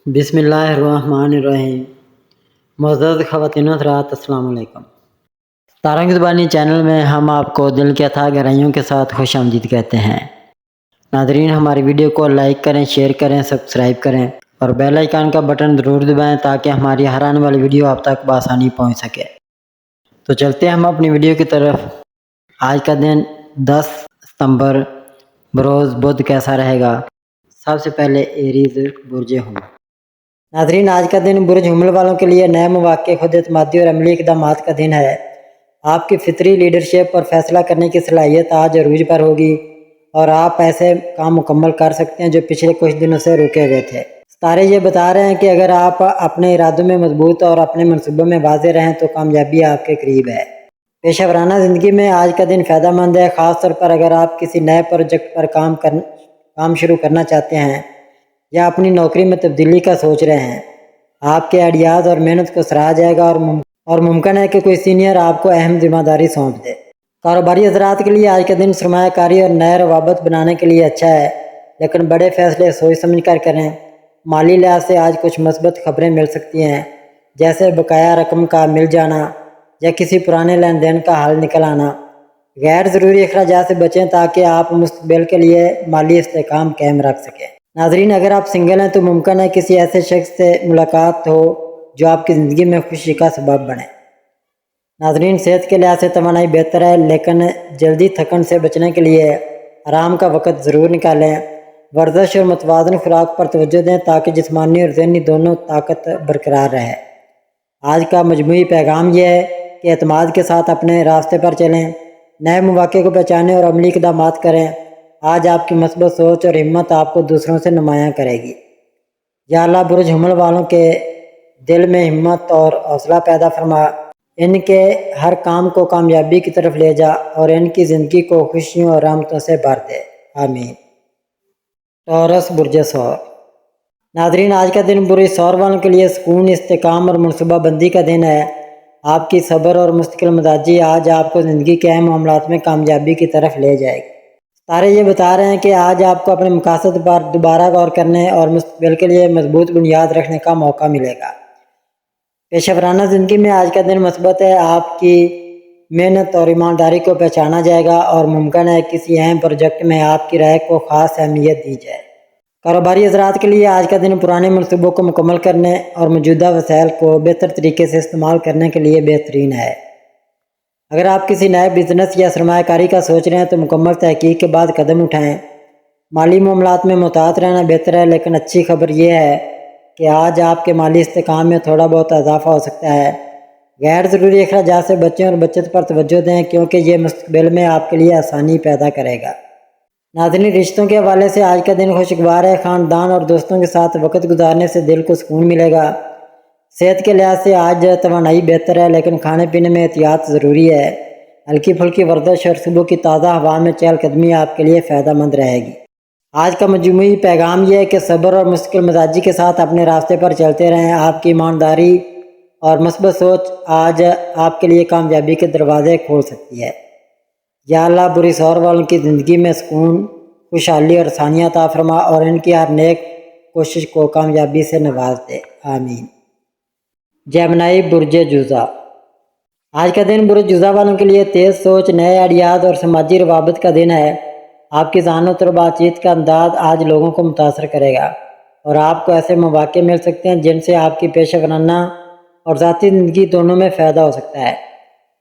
بسم اللہ الرحمن الرحیم۔ معزز خواتین و حضرات، السلام علیکم۔ تارنگ زبانی چینل میں ہم آپ کو دل کے اتھاہ گہرائیوں کے ساتھ خوش آمدید کہتے ہیں۔ ناظرین، ہماری ویڈیو کو لائک کریں، شیئر کریں، سبسکرائب کریں اور بیل آئیکن کا بٹن ضرور دبائیں تاکہ ہماری ہر آنے والی ویڈیو آپ تک بآسانی پہنچ سکے۔ تو چلتے ہیں ہم اپنی ویڈیو کی طرف۔ آج کا دن 10 ستمبر بروز بدھ کیسا رہے گا؟ سب سے پہلے ایریز برج حمل۔ ناظرین، آج کا دن برج حمل والوں کے لیے نئے مواقع، خود اعتمادی اور عملی اقدامات کا دن ہے۔ آپ کی فطری لیڈرشپ اور فیصلہ کرنے کی صلاحیت آج عروج پر ہوگی اور آپ ایسے کام مکمل کر سکتے ہیں جو پچھلے کچھ دنوں سے رکے ہوئے تھے۔ ستارے یہ بتا رہے ہیں کہ اگر آپ اپنے ارادوں میں مضبوط اور اپنے منصوبوں میں واضح رہیں تو کامیابی آپ کے قریب ہے۔ پیشہ ورانہ زندگی میں آج کا دن فائدہ مند ہے، خاص طور پر اگر آپ کسی نئے پروجیکٹ پر کام شروع کرنا چاہتے ہیں یا اپنی نوکری میں تبدیلی کا سوچ رہے ہیں۔ آپ کے آئیڈیاز اور محنت کو سراہا جائے گا اور ممکن ہے کہ کوئی سینئر آپ کو اہم ذمہ داری سونپ دے۔ کاروباری حضرات کے لیے آج کا دن سرمایہ کاری اور نئے روابط بنانے کے لیے اچھا ہے، لیکن بڑے فیصلے سوچ سمجھ کر کریں۔ مالی لحاظ سے آج کچھ مثبت خبریں مل سکتی ہیں، جیسے بقایا رقم کا مل جانا یا کسی پرانے لین دین کا حل نکل آنا۔ غیر ضروری اخراجات سے بچیں تاکہ آپ مستقبل کے لیے مالی استحکام قائم رکھ سکیں۔ ناظرین، اگر آپ سنگل ہیں تو ممکن ہے کسی ایسے شخص سے ملاقات ہو جو آپ کی زندگی میں خوشی کا سبب بنے۔ ناظرین، صحت کے لحاظ سے توانائی بہتر ہے، لیکن جلدی تھکن سے بچنے کے لیے آرام کا وقت ضرور نکالیں۔ ورزش اور متوازن خوراک پر توجہ دیں تاکہ جسمانی اور ذہنی دونوں طاقت برقرار رہے۔ آج کا مجموعی پیغام یہ ہے کہ اعتماد کے ساتھ اپنے راستے پر چلیں، نئے مواقع کو پہچانیں اور عملی اقدامات کریں۔ آج آپ کی مثبت سوچ اور ہمت آپ کو دوسروں سے نمایاں کرے گی۔ یا اللہ برج حمل والوں کے دل میں ہمت اور حوصلہ پیدا فرما، ان کے ہر کام کو کامیابی کی طرف لے جا اور ان کی زندگی کو خوشیوں اور رحمتوں سے بھر دے، آمین۔ ٹورس برج ثور۔ ناظرین، آج کا دن برج ثور والوں کے لیے سکون، استحکام اور منصوبہ بندی کا دن ہے۔ آپ کی صبر اور مستقل مزاجی آج آپ کو زندگی کے اہم معاملات میں کامیابی کی طرف لے جائے گی۔ ستارے یہ بتا رہے ہیں کہ آج آپ کو اپنے مقاصد پر دوبارہ غور کرنے اور مستقبل کے لیے مضبوط بنیاد رکھنے کا موقع ملے گا۔ پیشہ ورانہ زندگی میں آج کا دن مثبت ہے، آپ کی محنت اور ایمانداری کو پہچانا جائے گا اور ممکن ہے کسی اہم پروجیکٹ میں آپ کی رائے کو خاص اہمیت دی جائے۔ کاروباری حضرات کے لیے آج کا دن پرانے منصوبوں کو مکمل کرنے اور موجودہ وسائل کو بہتر طریقے سے استعمال کرنے کے لیے بہترین ہے۔ اگر آپ کسی نئے بزنس یا سرمایہ کاری کا سوچ رہے ہیں تو مکمل تحقیق کے بعد قدم اٹھائیں۔ مالی معاملات میں محتاط رہنا بہتر ہے، لیکن اچھی خبر یہ ہے کہ آج آپ کے مالی استحکام میں تھوڑا بہت اضافہ ہو سکتا ہے۔ غیر ضروری اخراجات سے بچیں اور بچت پر توجہ دیں کیونکہ یہ مستقبل میں آپ کے لیے آسانی پیدا کرے گا۔ ناظرین، رشتوں کے حوالے سے آج کا دن خوشگوار ہے۔ خاندان اور دوستوں کے ساتھ وقت گزارنے سے دل کو سکون ملے گا۔ صحت کے لحاظ سے آج توانائی بہتر ہے، لیکن کھانے پینے میں احتیاط ضروری ہے۔ ہلکی پھلکی ورزش اور صبح کی تازہ ہوا میں چہل قدمی آپ کے لیے فائدہ مند رہے گی۔ آج کا مجموعی پیغام یہ ہے کہ صبر اور مستقل مزاجی کے ساتھ اپنے راستے پر چلتے رہیں۔ آپ کی ایمانداری اور مثبت سوچ آج آپ کے لیے کامیابی کے دروازے کھول سکتی ہے۔ یا اللہ برج ثور والوں کی زندگی میں سکون، خوشحالی اور آسانیاں عطا فرما اور ان کی ہر نیک کوشش کو کامیابی سے نواز دے، آمین۔ جیمنائی برج جوزا۔ آج کا دن برج جوزا والوں کے لیے تیز سوچ، نئے آئیڈیاز اور سماجی روابط کا دن ہے۔ آپ کی ذہانت اور بات چیت کا انداز آج لوگوں کو متاثر کرے گا اور آپ کو ایسے مواقع مل سکتے ہیں جن سے آپ کی پیشہ ورانہ اور ذاتی زندگی دونوں میں فائدہ ہو سکتا ہے۔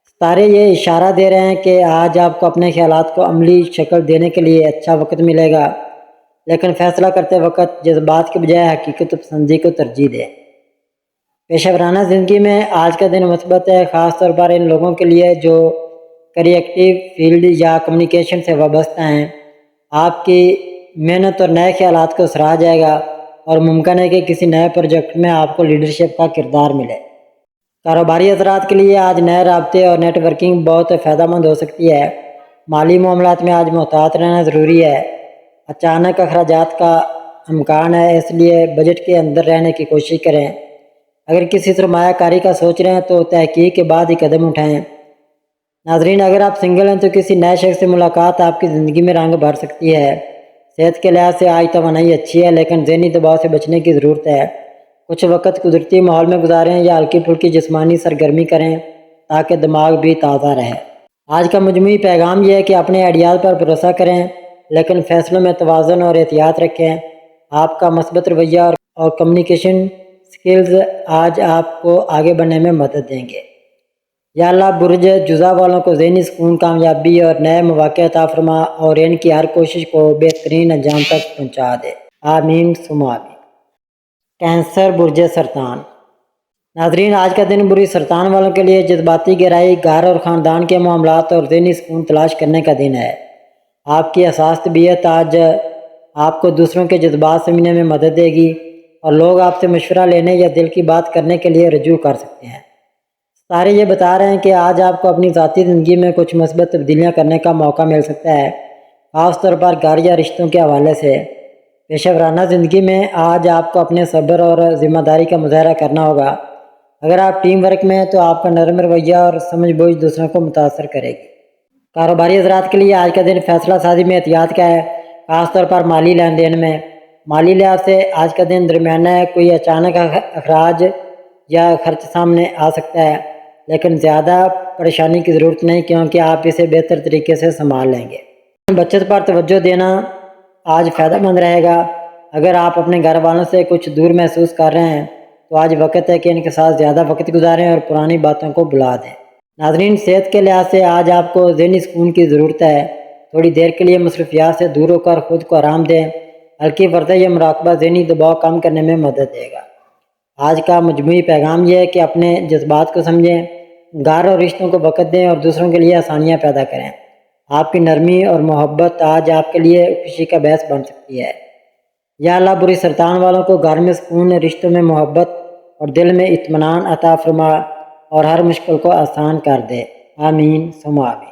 ستارے یہ اشارہ دے رہے ہیں کہ آج آپ کو اپنے خیالات کو عملی شکل دینے کے لیے اچھا وقت ملے گا، لیکن فیصلہ کرتے وقت جذبات کے بجائے حقیقت پسندی کو ترجیح دیں۔ پیشہ ورانہ زندگی میں آج کا دن مثبت ہے، خاص طور پر ان لوگوں کے لیے جو کریٹیو فیلڈ یا کمیونیکیشن سے وابستہ ہیں۔ آپ کی محنت اور نئے خیالات کو سراہا جائے گا اور ممکن ہے کہ کسی نئے پروجیکٹ میں آپ کو لیڈرشپ کا کردار ملے۔ کاروباری حضرات کے لیے آج نئے رابطے اور نیٹ ورکنگ بہت فائدہ مند ہو سکتی ہے۔ مالی معاملات میں آج محتاط رہنا ضروری ہے۔ اچانک اخراجات کا امکان ہے، اس لیے بجٹ کے اندر رہنے کی کوشش کریں۔ اگر کسی سرمایہ کاری کا سوچ رہے ہیں تو تحقیق کے بعد ہی قدم اٹھائیں۔ ناظرین، اگر آپ سنگل ہیں تو کسی نئے شخص سے ملاقات آپ کی زندگی میں رنگ بھر سکتی ہے۔ صحت کے لحاظ سے آج توانائی اچھی ہے، لیکن ذہنی دباؤ سے بچنے کی ضرورت ہے۔ کچھ وقت قدرتی ماحول میں گزاریں یا ہلکی پھلکی جسمانی سرگرمی کریں تاکہ دماغ بھی تازہ رہے۔ آج کا مجموعی پیغام یہ ہے کہ اپنے آئیڈیال پر بھروسہ کریں لیکن فیصلوں میں توازن اور احتیاط رکھیں۔ آپ کا مثبت رویہ اور کمیونیکیشن سکلز آج آپ کو آگے بڑھنے میں مدد دیں گے۔ یا اللہ برج جزا والوں کو ذہنی سکون، کامیابی اور نئے مواقع عطا فرما اور ان کی ہر کوشش کو بہترین انجام تک پہنچا دے، آمین ثم آمین۔ کینسر برج سرطان۔ ناظرین، آج کا دن برج سرطان والوں کے لیے جذباتی گہرائی، گھر اور خاندان کے معاملات اور ذہنی سکون تلاش کرنے کا دن ہے۔ آپ کی حساس طبیعت آج آپ کو دوسروں کے جذبات سمجھنے میں مدد دے گی اور لوگ آپ سے مشورہ لینے یا دل کی بات کرنے کے لیے رجوع کر سکتے ہیں۔ ستارے یہ بتا رہے ہیں کہ آج آپ کو اپنی ذاتی زندگی میں کچھ مثبت تبدیلیاں کرنے کا موقع مل سکتا ہے، خاص طور پر گھر یا رشتوں کے حوالے سے۔ پیشہ ورانہ زندگی میں آج آپ کو اپنے صبر اور ذمہ داری کا مظاہرہ کرنا ہوگا۔ اگر آپ ٹیم ورک میں ہیں تو آپ کا نرم رویہ اور سمجھ بوجھ دوسروں کو متاثر کرے گی۔ کاروباری حضرات کے لیے آج کا دن فیصلہ سازی میں احتیاط کا ہے، خاص طور پر مالی لین دین میں۔ مالی لحاظ سے آج کا دن درمیانہ ہے، کوئی اچانک اخراج یا خرچ سامنے آ سکتا ہے، لیکن زیادہ پریشانی کی ضرورت نہیں کیونکہ آپ اسے بہتر طریقے سے سنبھال لیں گے۔ بچت پر توجہ دینا آج فائدہ مند رہے گا۔ اگر آپ اپنے گھر والوں سے کچھ دور محسوس کر رہے ہیں تو آج وقت ہے کہ ان کے ساتھ زیادہ وقت گزاریں اور پرانی باتوں کو بھلا دیں۔ ناظرین، صحت کے لحاظ سے آج آپ کو ذہنی سکون کی ضرورت ہے۔ تھوڑی دیر کے لیے مصروفیات سے دور ہو کر خود کو آرام دیں۔ ہلکی ورزش یا مراقبہ ذہنی دباؤ کم کرنے میں مدد دے گا۔ آج کا مجموعی پیغام یہ ہے کہ اپنے جذبات کو سمجھیں، گھر اور رشتوں کو وقت دیں اور دوسروں کے لیے آسانیاں پیدا کریں۔ آپ کی نرمی اور محبت آج آپ کے لیے خوشی کا باعث بن سکتی ہے۔ یا اللہ برج سرطان والوں کو گھر میں سکون، رشتوں میں محبت اور دل میں اطمینان عطا فرما اور ہر مشکل کو آسان کر دے، آمین ثم آمین۔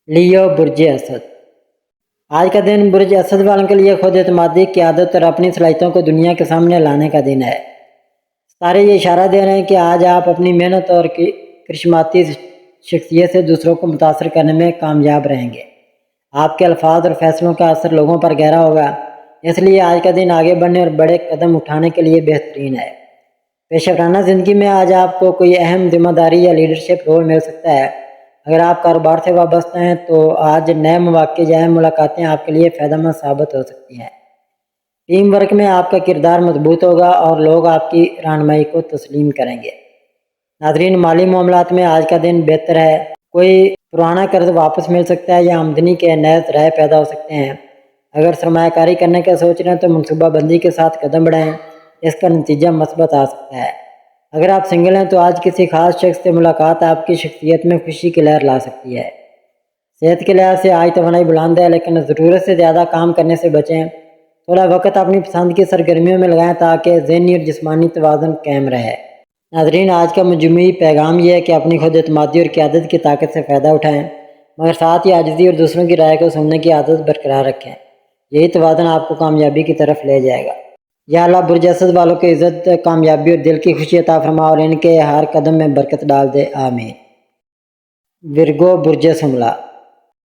لیو برج اسد۔ آج کا دن برج اسد والوں کے لیے خود اعتمادی، قیادت اور اپنی صلاحیتوں کو دنیا کے سامنے لانے کا دن ہے۔ ستارے یہ اشارہ دے رہے ہیں کہ آج آپ اپنی محنت اور کرشماتی شخصیت سے دوسروں کو متاثر کرنے میں کامیاب رہیں گے۔ آپ کے الفاظ اور فیصلوں کا اثر لوگوں پر گہرا ہوگا، اس لیے آج کا دن آگے بڑھنے اور بڑے قدم اٹھانے کے لیے بہترین ہے۔ پیشہ ورانہ زندگی میں آج آپ کو کوئی اہم ذمہ داری یا لیڈرشپ رول مل سکتا ہے۔ اگر آپ کاروبار سے وابستہ ہیں تو آج نئے مواقع یا اہم ملاقاتیں آپ کے لیے فائدہ مند ثابت ہو سکتی ہیں۔ ٹیم ورک میں آپ کا کردار مضبوط ہوگا اور لوگ آپ کی رہنمائی کو تسلیم کریں گے۔ ناظرین، مالی معاملات میں آج کا دن بہتر ہے۔ کوئی پرانا قرض واپس مل سکتا ہے یا آمدنی کے نئے ذرائع پیدا ہو سکتے ہیں۔ اگر سرمایہ کاری کرنے کا سوچ رہے ہیں تو منصوبہ بندی کے ساتھ قدم بڑھائیں، اس کا نتیجہ مثبت آ سکتا ہے۔ اگر آپ سنگل ہیں تو آج کسی خاص شخص سے ملاقات آپ کی شخصیت میں خوشی کی لہر لا سکتی ہے۔ صحت کے لحاظ سے آج توانائی بلند ہے، لیکن ضرورت سے زیادہ کام کرنے سے بچیں۔ تھوڑا وقت اپنی پسند کی سرگرمیوں میں لگائیں تاکہ ذہنی اور جسمانی توازن قائم رہے۔ ناظرین، آج کا مجموعی پیغام یہ ہے کہ اپنی خود اعتمادی اور قیادت کی طاقت سے فائدہ اٹھائیں، مگر ساتھ ہی عاجزی اور دوسروں کی رائے کو سننے کی عادت برقرار رکھیں۔ یہی توازن آپ کو کامیابی کی طرف لے جائے گا۔ یا اللہ برج اسد والوں کو عزت، کامیابی اور دل کی خوشی عطا فرما اور ان کے ہر قدم میں برکت ڈال دے، آمین۔ ورگو برج سملا۔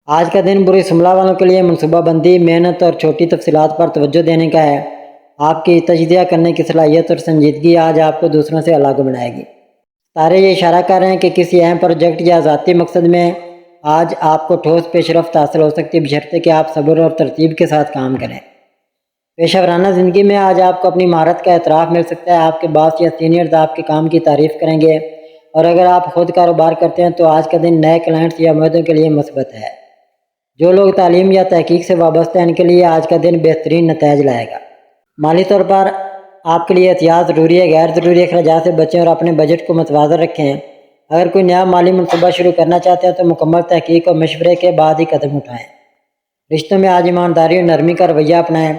آج کا دن برج سملا والوں کے لیے منصوبہ بندی، محنت اور چھوٹی تفصیلات پر توجہ دینے کا ہے۔ آپ کی تجزیہ کرنے کی صلاحیت اور سنجیدگی آج آپ کو دوسروں سے الگ بنائے گی۔ ستارے یہ اشارہ کر رہے ہیں کہ کسی اہم پروجیکٹ یا ذاتی مقصد میں آج آپ کو ٹھوس پیش رفت حاصل ہو سکتی ہے، بشرطے کہ آپ صبر اور ترتیب کے ساتھ کام کریں۔ پیشہ ورانہ زندگی میں آج آپ کو اپنی مہارت کا اعتراف مل سکتا ہے۔ آپ کے باس یا سینئرز آپ کے کام کی تعریف کریں گے، اور اگر آپ خود کاروبار کرتے ہیں تو آج کا دن نئے کلائنٹس یا معاہدوں کے لیے مثبت ہے۔ جو لوگ تعلیم یا تحقیق سے وابستہ ہیں ان کے لیے آج کا دن بہترین نتائج لائے گا۔ مالی طور پر آپ کے لیے احتیاط ضروری ہے، غیر ضروری اخراجات سے بچیں اور اپنے بجٹ کو متوازن رکھیں۔ اگر کوئی نیا مالی منصوبہ شروع کرنا چاہتے ہیں تو مکمل تحقیق اور مشورے کے بعد ہی قدم اٹھائیں۔ رشتوں میں آج ایمانداری اور نرمی کا رویہ اپنائیں۔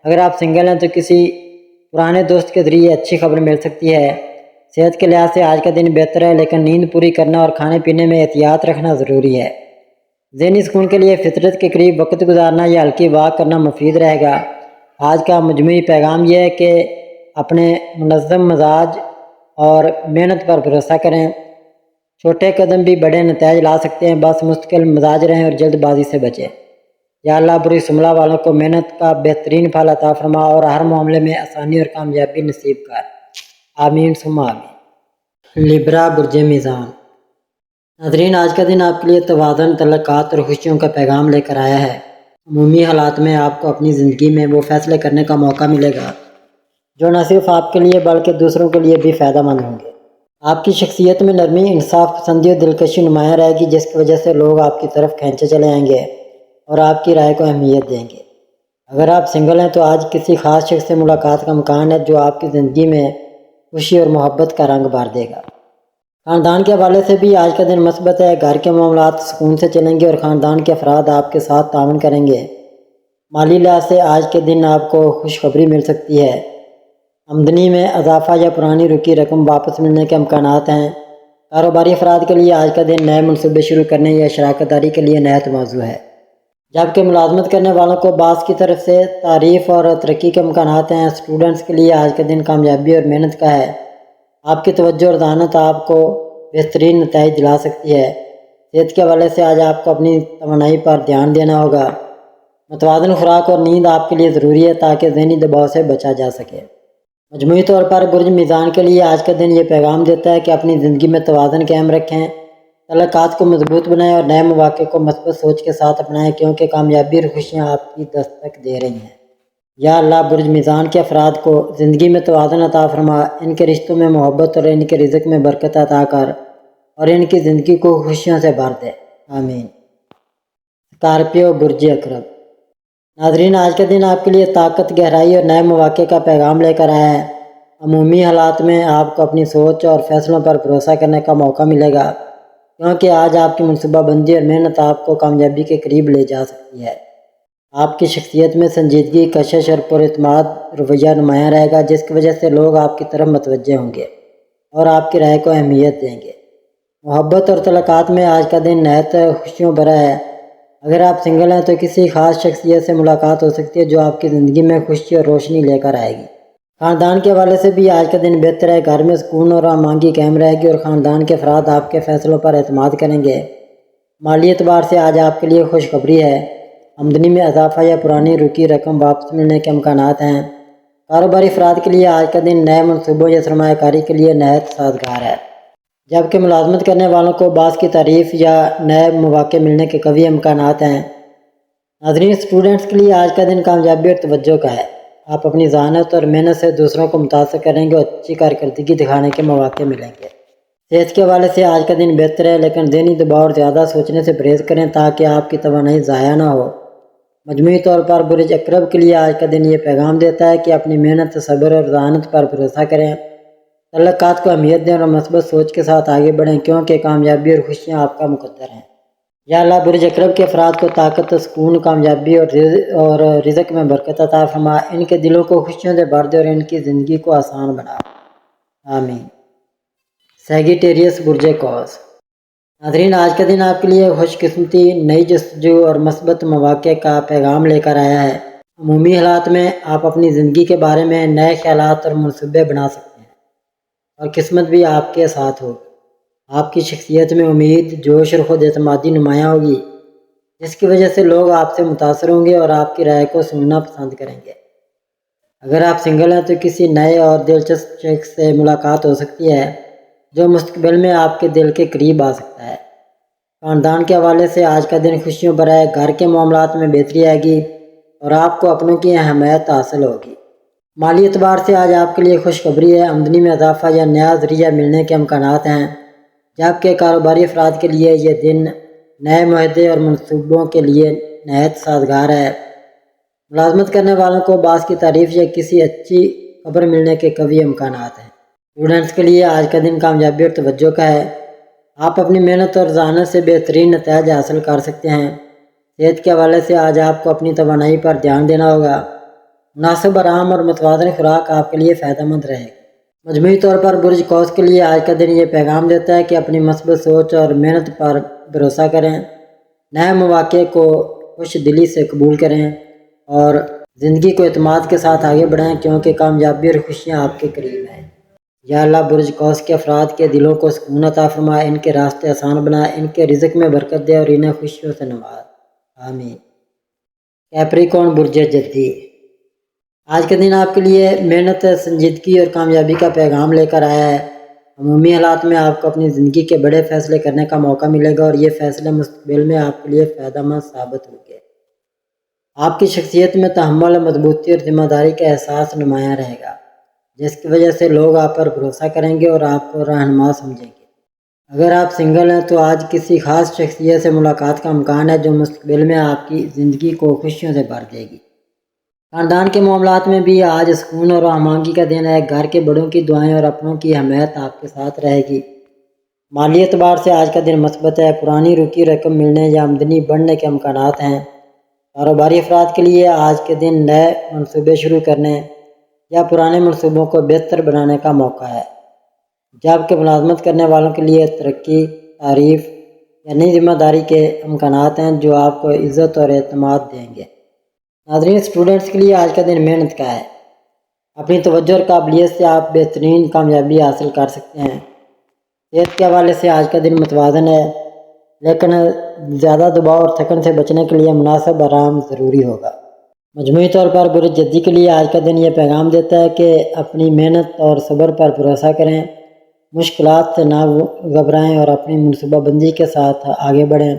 اگر آپ سنگل ہیں تو کسی پرانے دوست کے ذریعے اچھی خبر مل سکتی ہے۔ صحت کے لحاظ سے آج کا دن بہتر ہے، لیکن نیند پوری کرنا اور کھانے پینے میں احتیاط رکھنا ضروری ہے۔ ذہنی سکون کے لیے فطرت کے قریب وقت گزارنا یا ہلکی واک کرنا مفید رہے گا۔ آج کا مجموعی پیغام یہ ہے کہ اپنے منظم مزاج اور محنت پر بھروسہ کریں۔ چھوٹے قدم بھی بڑے نتائج لا سکتے ہیں، بس مستقل مزاج رہیں اور جلد بازی سے بچیں۔ یا اللہ برج سملا والوں کو محنت کا بہترین پھل عطا فرما اور ہر معاملے میں آسانی اور کامیابی نصیب کر، آمین ثم آمین۔ لبرا برج میزان۔ ناظرین، آج کا دن آپ کے لیے توازن، تعلقات اور خوشیوں کا پیغام لے کر آیا ہے۔ عمومی حالات میں آپ کو اپنی زندگی میں وہ فیصلے کرنے کا موقع ملے گا جو نہ صرف آپ کے لیے بلکہ دوسروں کے لیے بھی فائدہ مند ہوں گے۔ آپ کی شخصیت میں نرمی، انصاف پسندی اور دلکشی نمایاں رہے گی، جس کی وجہ سے لوگ آپ کی طرف کھینچے چلے آئیں گے اور آپ کی رائے کو اہمیت دیں گے۔ اگر آپ سنگل ہیں تو آج کسی خاص شخص سے ملاقات کا امکان ہے جو آپ کی زندگی میں خوشی اور محبت کا رنگ بھر دے گا۔ خاندان کے حوالے سے بھی آج کا دن مثبت ہے۔ گھر کے معاملات سکون سے چلیں گے اور خاندان کے افراد آپ کے ساتھ تعاون کریں گے۔ مالی لحاظ سے آج کے دن آپ کو خوشخبری مل سکتی ہے۔ آمدنی میں اضافہ یا پرانی رکی رقم واپس ملنے کے امکانات ہیں۔ کاروباری افراد کے لیے آج کا دن نئے منصوبے شروع کرنے یا شراکت داری کے لیے نہایت موزوں ہے، جبکہ ملازمت کرنے والوں کو باس کی طرف سے تعریف اور ترقی کے امکانات ہیں۔ اسٹوڈنٹس کے لیے آج کا دن کامیابی اور محنت کا ہے۔ آپ کی توجہ اور ذہانت آپ کو بہترین نتائج دلا سکتی ہے۔ صحت کے حوالے سے آج آپ کو اپنی توانائی پر دھیان دینا ہوگا۔ متوازن خوراک اور نیند آپ کے لیے ضروری ہے تاکہ ذہنی دباؤ سے بچا جا سکے۔ مجموعی طور پر برج میزان کے لیے آج کا دن یہ پیغام دیتا ہے کہ اپنی زندگی میں توازن قائم رکھیں، تعلقات کو مضبوط بنائیں اور نئے مواقع کو مثبت سوچ کے ساتھ اپنائیں، کیونکہ کامیابی اور خوشیاں آپ کی دستک دے رہی ہیں۔ یا اللہ، برج میزان کے افراد کو زندگی میں توازن عطا فرما، ان کے رشتوں میں محبت اور ان کے رزق میں برکت عطا کر اور ان کی زندگی کو خوشیوں سے بھر دے، آمین۔ اسکارپیو برج عقرب۔ ناظرین، آج کا دن آپ کے لیے طاقت، گہرائی اور نئے مواقع کا پیغام لے کر آیا ہے۔ عمومی حالات میں آپ کو اپنی سوچ اور فیصلوں پر بھروسہ کرنے کا موقع ملے گا، کیونکہ آج آپ کی منصوبہ بندی اور محنت آپ کو کامیابی کے قریب لے جا سکتی ہے۔ آپ کی شخصیت میں سنجیدگی، کشش اور پر اعتماد رویہ نمایاں رہے گا، جس کی وجہ سے لوگ آپ کی طرف متوجہ ہوں گے اور آپ کی رائے کو اہمیت دیں گے۔ محبت اور تعلقات میں آج کا دن نہایت خوشیوں بھرا ہے۔ اگر آپ سنگل ہیں تو کسی خاص شخصیت سے ملاقات ہو سکتی ہے جو آپ کی زندگی میں خوشی اور روشنی لے کر آئے گی۔ خاندان کے حوالے سے بھی آج کا دن بہتر ہے۔ گھر میں سکون اور ہم آہنگی قائم رہے گی اور خاندان کے افراد آپ کے فیصلوں پر اعتماد کریں گے۔ مالی اعتبار سے آج آپ کے لیے خوشخبری ہے۔ آمدنی میں اضافہ یا پرانی رکی رقم واپس ملنے کے امکانات ہیں۔ کاروباری افراد کے لیے آج کا دن نئے منصوبوں یا سرمایہ کاری کے لیے نہایت سازگار ہے، جبکہ ملازمت کرنے والوں کو باس کی تعریف یا نئے مواقع ملنے کے قوی امکانات ہیں۔ ناظرین، اسٹوڈنٹس کے لیے آج کا دن کامیابی اور توجہ کا ہے۔ آپ اپنی ذہانت اور محنت سے دوسروں کو متاثر کریں گے اور اچھی کارکردگی دکھانے کے مواقع ملیں گے۔ صحت کے حوالے سے آج کا دن بہتر ہے، لیکن ذہنی دباؤ اور زیادہ سوچنے سے پرہیز کریں تاکہ آپ کی توانائی ضائع نہ ہو۔ مجموعی طور پر برج عقرب کے لیے آج کا دن یہ پیغام دیتا ہے کہ اپنی محنت، صبر اور ذہانت پر بھروسہ کریں، تعلقات کو اہمیت دیں اور مثبت سوچ کے ساتھ آگے بڑھیں، کیونکہ کامیابی اور خوشیاں آپ کا مقدر ہیں۔ یا اللہ، برج عقرب کے افراد کو طاقت، سکون، کامیابی اور رزق میں برکت عطا فرما، ان کے دلوں کو خوشیوں سے بھر دے اور ان کی زندگی کو آسان بنا، آمین۔ سیگیٹیریس برج قوس۔ ناظرین، آج کا دن آپ کے لیے خوش قسمتی، نئی جستجو اور مثبت مواقع کا پیغام لے کر آیا ہے۔ عمومی حالات میں آپ اپنی زندگی کے بارے میں نئے خیالات اور منصوبے بنا سکتے ہیں اور قسمت بھی آپ کے ساتھ ہوگی۔ آپ کی شخصیت میں امید، جوش اور خود اعتمادی نمایاں ہوگی، جس کی وجہ سے لوگ آپ سے متاثر ہوں گے اور آپ کی رائے کو سننا پسند کریں گے۔ اگر آپ سنگل ہیں تو کسی نئے اور دلچسپ شخص سے ملاقات ہو سکتی ہے جو مستقبل میں آپ کے دل کے قریب آ سکتا ہے۔ خاندان کے حوالے سے آج کا دن خوشیوں بھرا ہے۔ گھر کے معاملات میں بہتری آئے گی اور آپ کو اپنوں کی اہمیت حاصل ہوگی۔ مالی اعتبار سے آج آپ کے لیے خوشخبری ہے۔ آمدنی میں اضافہ یا نیا ذریعہ ملنے کے امکانات ہیں، جبکہ کاروباری افراد کے لیے یہ دن نئے معاہدے اور منصوبوں کے لیے نہایت سازگار ہے۔ ملازمت کرنے والوں کو باس کی تعریف یا کسی اچھی خبر ملنے کے قوی امکانات ہیں۔ اسٹوڈنٹس کے لیے آج کا دن کامیابی اور توجہ کا ہے۔ آپ اپنی محنت اور ذہانت سے بہترین نتائج حاصل کر سکتے ہیں۔ صحت کے حوالے سے آج آپ کو اپنی توانائی پر دھیان دینا ہوگا۔ مناسب آرام اور متوازن خوراک آپ کے لیے فائدہ مند رہے گی۔ مجموعی طور پر برج قوس کے لیے آج کا دن یہ پیغام دیتا ہے کہ اپنی مثبت سوچ اور محنت پر بھروسہ کریں، نئے مواقع کو خوش دلی سے قبول کریں اور زندگی کو اعتماد کے ساتھ آگے بڑھائیں، کیونکہ کامیابی اور خوشیاں آپ کے قریب ہیں۔ یا اللہ، برج قوس کے افراد کے دلوں کو سکون عطا فرما، ان کے راستے آسان بنا، ان کے رزق میں برکت دے اور انہیں خوشیوں سے نواز، آمین۔ کیپریکون برج جدی۔ آج کا دن آپ کے لیے محنت، سنجیدگی اور کامیابی کا پیغام لے کر آیا ہے۔ عمومی حالات میں آپ کو اپنی زندگی کے بڑے فیصلے کرنے کا موقع ملے گا اور یہ فیصلے مستقبل میں آپ کے لیے فائدہ مند ثابت ہوں گے۔ آپ کی شخصیت میں تحمل، مضبوطی اور ذمہ داری کا احساس نمایاں رہے گا، جس کی وجہ سے لوگ آپ پر بھروسہ کریں گے اور آپ کو رہنما سمجھیں گے۔ اگر آپ سنگل ہیں تو آج کسی خاص شخصیت سے ملاقات کا امکان ہے جو مستقبل میں آپ کی زندگی کو خوشیوں سے بھر دے گی۔ خاندان کے معاملات میں بھی آج سکون اور ہمآہنگی کا دن ہے۔ گھر کے بڑوں کی دعائیں اور اپنوں کی حمایت آپ کے ساتھ رہے گی۔ مالی اعتبار سے آج کا دن مثبت ہے۔ پرانی رکی رقم ملنے یا آمدنی بڑھنے کے امکانات ہیں۔ کاروباری افراد کے لیے آج کے دن نئے منصوبے شروع کرنے یا پرانے منصوبوں کو بہتر بنانے کا موقع ہے، جبکہ ملازمت کرنے والوں کے لیے ترقی، تعریف یا نئی ذمہ داری کے امکانات ہیں جو آپ کو عزت اور اعتماد دیں گے۔ ناظرین، اسٹوڈنٹس کے لیے آج کا دن محنت کا ہے۔ اپنی توجہ اور قابلیت سے آپ بہترین کامیابی حاصل کر سکتے ہیں۔ صحت کے حوالے سے آج کا دن متوازن ہے، لیکن زیادہ دباؤ اور تھکن سے بچنے کے لیے مناسب آرام ضروری ہوگا۔ مجموعی طور پر برج جدی کے لیے آج کا دن یہ پیغام دیتا ہے کہ اپنی محنت اور صبر پر بھروسہ کریں، مشکلات سے نہ گھبرائیں اور اپنی منصوبہ بندی کے ساتھ آگے بڑھیں،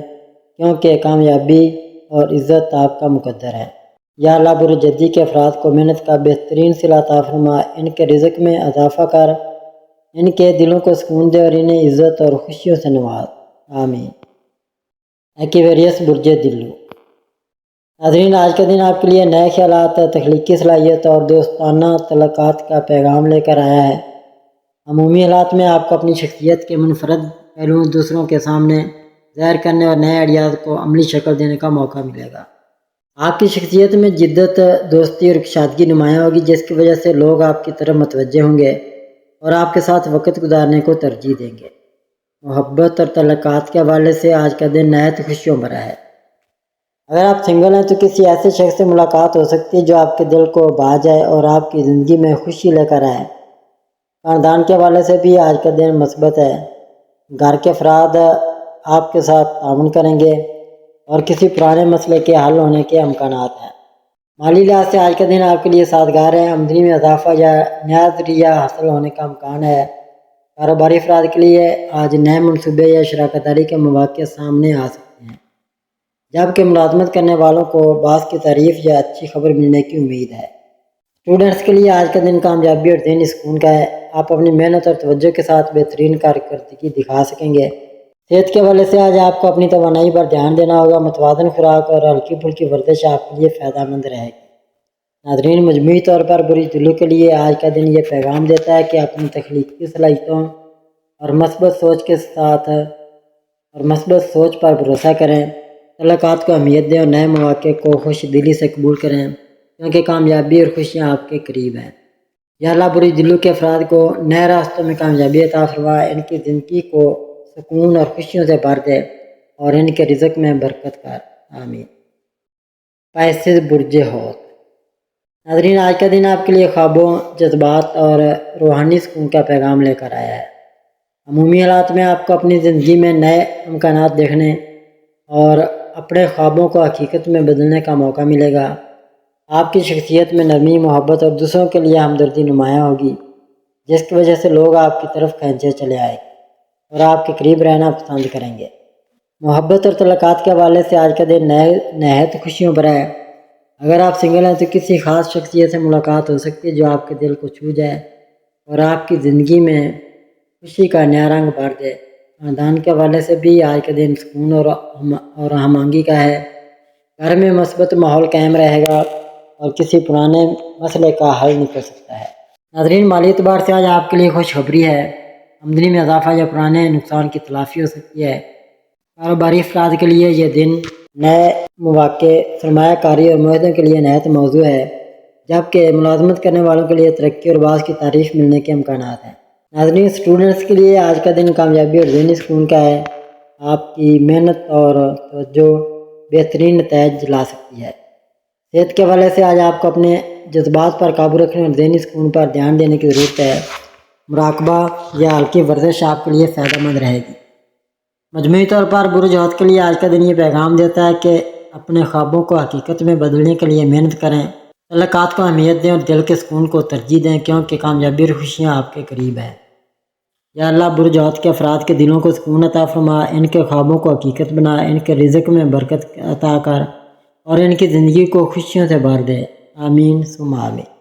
کیونکہ کامیابی اور عزت آپ کا مقدر ہے۔ یا اللہ برج جدی کے افراد کو محنت کا بہترین صلہ عطا فرما، ان کے رزق میں اضافہ کر، ان کے دلوں کو سکون دے اور انہیں عزت اور خوشیوں سے نواز۔ آمین۔ ایکویریس برج دلو۔ ناظرین، آج کا دن آپ کے لیے نئے خیالات، تخلیقی صلاحیت اور دوستانہ تعلقات کا پیغام لے کر آیا ہے۔ عمومی حالات میں آپ کو اپنی شخصیت کے منفرد پہلوؤں دوسروں کے سامنے ظاہر کرنے اور نئے آئیڈیاز کو عملی شکل دینے کا موقع ملے گا۔ آپ کی شخصیت میں جدت، دوستی اور کشادگی نمایاں ہوگی، جس کی وجہ سے لوگ آپ کی طرف متوجہ ہوں گے اور آپ کے ساتھ وقت گزارنے کو ترجیح دیں گے۔ محبت اور تعلقات کے حوالے سے آج کا دن نہایت خوشیوں بھرا ہے۔ اگر آپ سنگل ہیں تو کسی ایسے شخص سے ملاقات ہو سکتی ہے جو آپ کے دل کو بھا جائے اور آپ کی زندگی میں خوشی لے کر آئے۔ خاندان کے حوالے سے بھی آج کا دن مثبت ہے۔ گھر کے افراد آپ کے ساتھ تعاون کریں گے اور کسی پرانے مسئلے کے حل ہونے کے امکانات ہیں۔ مالی لحاظ سے آج کا دن آپ کے لیے سازگار ہے۔ آمدنی میں اضافہ یا نیا ذریعہ حاصل ہونے کا امکان ہے۔ کاروباری افراد کے لیے آج نئے منصوبے یا شراکت داری کے مواقع سامنے آ سکتے ہیں، جبکہ ملازمت کرنے والوں کو باعث کی تعریف یا اچھی خبر ملنے کی امید ہے۔ اسٹوڈنٹس کے لیے آج کا دن کامیابی اور ذہنی سکون کا ہے۔ آپ اپنی محنت اور توجہ کے ساتھ بہترین کارکردگی دکھا سکیں گے۔ صحت کے حوالے سے آج آپ کو اپنی توانائی پر دھیان دینا ہوگا۔ متوازن خوراک اور ہلکی پھلکی ورزش آپ کے لیے فائدہ مند رہے گی۔ ناظرین، مجموعی طور پر برج دلو کے لیے آج کا دن یہ پیغام دیتا ہے کہ اپنی تخلیقی صلاحیتوں اور مثبت سوچ پر بھروسہ کریں، تعلقات کو اہمیت دیں اور نئے مواقع کو خوش دلی سے قبول کریں، کیونکہ کامیابی اور خوشیاں آپ کے قریب ہیں۔ یا اللہ برج دلو کے افراد کو نئے راستوں میں کامیابی عطا فرمائے، ان کی زندگی کو سکون اور خوشیوں سے بھر دے اور ان کے رزق میں برکت کر۔ آمین۔ پائسز برج حوت۔ ناظرین، آج کا دن آپ کے لیے خوابوں، جذبات اور روحانی سکون کا پیغام لے کر آیا ہے۔ عمومی حالات میں آپ کو اپنی زندگی میں نئے امکانات دیکھنے اور اپنے خوابوں کو حقیقت میں بدلنے کا موقع ملے گا۔ آپ کی شخصیت میں نرمی، محبت اور دوسروں کے لیے ہمدردی نمایاں ہوگی، جس کی وجہ سے لوگ آپ کی طرف کھینچے چلے آئے اور آپ کے قریب رہنا پسند کریں گے۔ محبت اور تعلقات کے حوالے سے آج کا دن نہایت خوشیوں بھرا ہے۔ اگر آپ سنگل ہیں تو کسی خاص شخصیت سے ملاقات ہو سکتی ہے جو آپ کے دل کو چھو جائے اور آپ کی زندگی میں خوشی کا نیا رنگ بھر دے۔ خاندان کے حوالے سے بھی آج کا دن سکون اور ہم آہنگی کا ہے۔ گھر میں مثبت ماحول قائم رہے گا اور کسی پرانے مسئلے کا حل نکل سکتا ہے۔ ناظرین، مالی اعتبار سے آج آپ کے لیے خوشخبری ہے۔ آمدنی میں اضافہ یا پرانے نقصان کی تلافی ہو سکتی ہے۔ کاروباری افراد کے لیے یہ دن نئے مواقع، سرمایہ کاری اور معاہدوں کے لیے نہایت موزوں ہے، جبکہ ملازمت کرنے والوں کے لیے ترقی اور باعث کی تعریف ملنے کے امکانات ہیں۔ ناظرین، اسٹوڈنٹس کے لیے آج کا دن کامیابی اور ذہنی سکون کا ہے۔ آپ کی محنت اور توجہ بہترین نتائج لا سکتی ہے۔ صحت کے حوالے سے آج آپ کو اپنے جذبات پر قابو رکھنے اور ذہنی سکون پر دھیان دینے کی ضرورت ہے۔ مراقبہ یا ہلکی ورزش آپ کے لیے فائدہ مند رہے گی۔ مجموعی طور پر برج حوت کے لیے آج کا دن یہ پیغام دیتا ہے کہ اپنے خوابوں کو حقیقت میں بدلنے کے لیے محنت کریں، تعلقات کو اہمیت دیں اور دل کے سکون کو ترجیح دیں، کیونکہ کامیابی اور خوشیاں آپ کے قریب ہیں۔ یا اللہ، برج عہد کے افراد کے دلوں کو سکون عطا فرما، ان کے خوابوں کو حقیقت بنا، ان کے رزق میں برکت عطا کر اور ان کی زندگی کو خوشیوں سے بھر دے۔ آمین ثم آمین۔